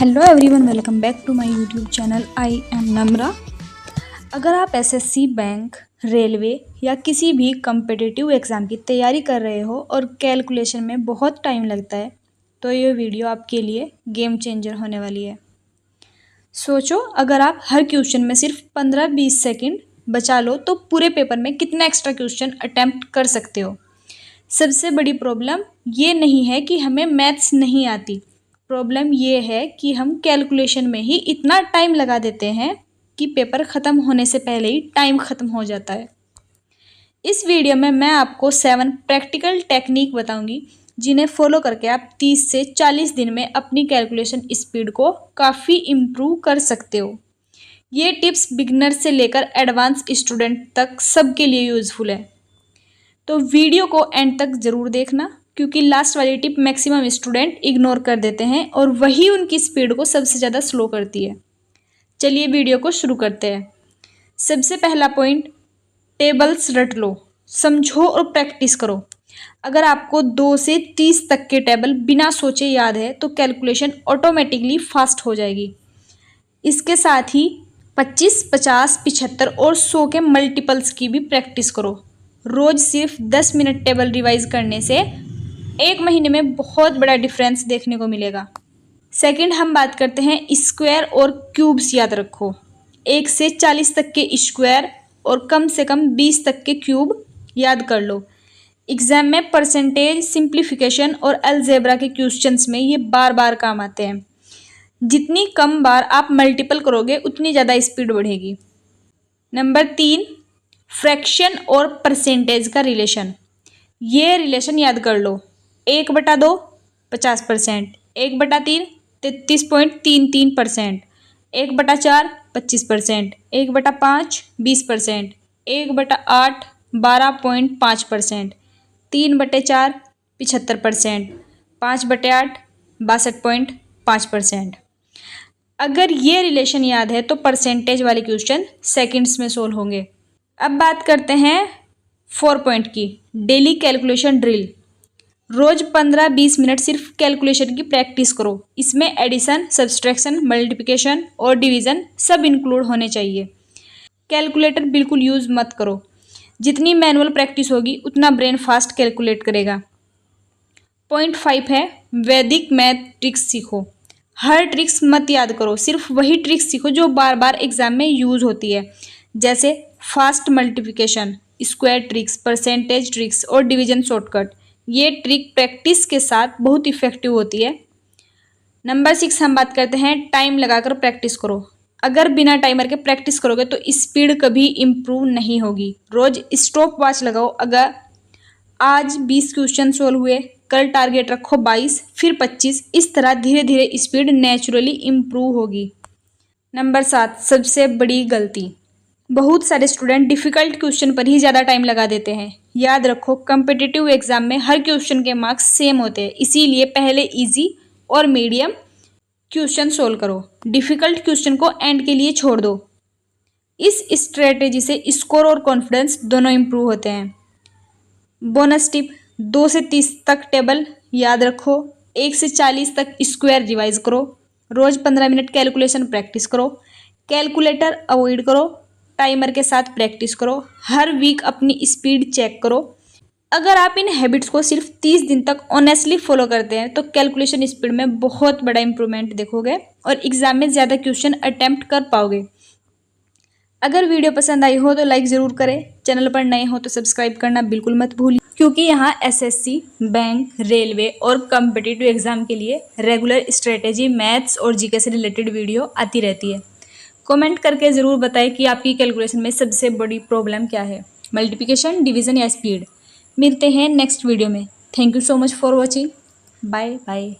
Hello everyone, welcome back to my YouTube channel. I am Namra. अगर आप SSC, bank, railway या किसी भी कम्पिटिटिव एग्ज़ाम की तैयारी कर रहे हो और कैलकुलेशन में बहुत टाइम लगता है तो ये वीडियो आपके लिए गेम चेंजर होने वाली है। सोचो, अगर आप हर क्वेश्चन में सिर्फ 15-20 सेकंड बचा लो तो पूरे पेपर में कितना एक्स्ट्रा क्वेश्चन अटैम्प्ट कर सकते हो। सबसे बड़ी प्रॉब्लम ये नहीं है कि हमें मैथ्स नहीं आती, प्रॉब्लम ये है कि हम कैलकुलेशन में ही इतना टाइम लगा देते हैं कि पेपर ख़त्म होने से पहले ही टाइम ख़त्म हो जाता है। इस वीडियो में मैं आपको 7 प्रैक्टिकल टेक्निक बताऊंगी जिन्हें फॉलो करके आप 30 से 40 दिन में अपनी कैलकुलेशन स्पीड को काफ़ी इम्प्रूव कर सकते हो। ये टिप्स बिगिनर से लेकर एडवांस स्टूडेंट तक सबके लिए यूज़फुल है, तो वीडियो को एंड तक ज़रूर देखना क्योंकि लास्ट वाली टिप मैक्सिमम स्टूडेंट इग्नोर कर देते हैं और वही उनकी स्पीड को सबसे ज़्यादा स्लो करती है। चलिए वीडियो को शुरू करते हैं। सबसे पहला पॉइंट, टेबल्स रट लो, समझो और प्रैक्टिस करो। अगर आपको 2 से 30 तक के टेबल बिना सोचे याद है तो कैलकुलेशन ऑटोमेटिकली फास्ट हो जाएगी। इसके साथ ही 25, 50, 75 और 100 के मल्टीपल्स की भी प्रैक्टिस करो। रोज़ सिर्फ 10 मिनट टेबल रिवाइज करने से 1 महीने में बहुत बड़ा डिफरेंस देखने को मिलेगा। सेकंड, हम बात करते हैं स्क्वायर और क्यूब्स याद रखो। 1 से 40 तक के स्क्वायर और कम से कम 20 तक के क्यूब याद कर लो। एग्जाम में परसेंटेज, सिंप्लीफिकेशन और अलजेब्रा के क्वेश्चंस में ये बार बार काम आते हैं। जितनी कम बार आप मल्टीपल करोगे उतनी ज़्यादा स्पीड बढ़ेगी। नंबर 3, फ्रैक्शन और परसेंटेज का रिलेशन। ये रिलेशन याद कर लो। 1/2 50%, 1/3 33.33%, 1/4 25%, 1/5 20%, 1/8 12.5%, 3/4 75%, 5/8 62.5%। अगर ये रिलेशन याद है तो परसेंटेज वाले क्वेश्चन सेकंड्स में सोल्व होंगे। अब बात करते हैं 4 पॉइंट की, डेली कैलकुलेशन ड्रिल। रोज़ 15-20 मिनट सिर्फ कैलकुलेशन की प्रैक्टिस करो। इसमें एडिशन, सब्सट्रैक्शन, मल्टीप्लिकेशन और डिवीज़न सब इंक्लूड होने चाहिए। कैलकुलेटर बिल्कुल यूज़ मत करो। जितनी मैनुअल प्रैक्टिस होगी उतना ब्रेन फास्ट कैलकुलेट करेगा। पॉइंट 5 है, वैदिक मैथ ट्रिक्स सीखो। हर ट्रिक्स मत याद करो, सिर्फ वही ट्रिक्स सीखो जो बार बार एग्जाम में यूज़ होती है, जैसे fast multiplication, square tricks, percentage tricks और डिवीजन शॉर्टकट। ये ट्रिक प्रैक्टिस के साथ बहुत इफेक्टिव होती है। नंबर 6, हम बात करते हैं टाइम लगाकर प्रैक्टिस करो। अगर बिना टाइमर के प्रैक्टिस करोगे तो स्पीड कभी इम्प्रूव नहीं होगी। रोज़ स्टॉप वॉच लगाओ। अगर आज 20 क्वेश्चन सोल्व हुए, कल टारगेट रखो 22, फिर 25। इस तरह धीरे धीरे स्पीड नेचुरली इम्प्रूव होगी। नंबर 7, सबसे बड़ी गलती। बहुत सारे स्टूडेंट डिफ़िकल्ट क्वेश्चन पर ही ज़्यादा टाइम लगा देते हैं। याद रखो, कम्पिटिटिव एग्जाम में हर क्वेश्चन के मार्क्स सेम होते हैं, इसीलिए पहले इजी और मीडियम क्वेश्चन सोल्व करो। डिफ़िकल्ट क्वेश्चन को एंड के लिए छोड़ दो। इस स्ट्रेटेजी से स्कोर और कॉन्फिडेंस दोनों इम्प्रूव होते हैं। बोनस टिप, 2 से 30 तक टेबल याद रखो। 1 से 40 तक स्क्वायर रिवाइज करो। रोज़ 15 मिनट कैलकुलेशन प्रैक्टिस करो। कैलकुलेटर अवॉइड करो, टाइमर के साथ प्रैक्टिस करो। हर वीक अपनी स्पीड चेक करो। अगर आप इन हैबिट्स को सिर्फ 30 दिन तक ऑनेस्टली फॉलो करते हैं तो कैलकुलेशन स्पीड में बहुत बड़ा इंप्रूवमेंट देखोगे और एग्जाम में ज़्यादा क्वेश्चन अटैम्प्ट कर पाओगे। अगर वीडियो पसंद आई हो तो लाइक ज़रूर करें। चैनल पर नए हो तो सब्सक्राइब करना बिल्कुल मत भूलिए, क्योंकि यहाँ एसएससी, बैंक, रेलवे और कम्पिटिटिव एग्जाम के लिए रेगुलर स्ट्रेटेजी, मैथ्स और जीके से रिलेटेड वीडियो आती रहती है। कमेंट करके ज़रूर बताएं कि आपकी कैलकुलेशन में सबसे बड़ी प्रॉब्लम क्या है, मल्टीप्लिकेशन, डिवीज़न या स्पीड। मिलते हैं नेक्स्ट वीडियो में। Thank you so much for watching. Bye bye.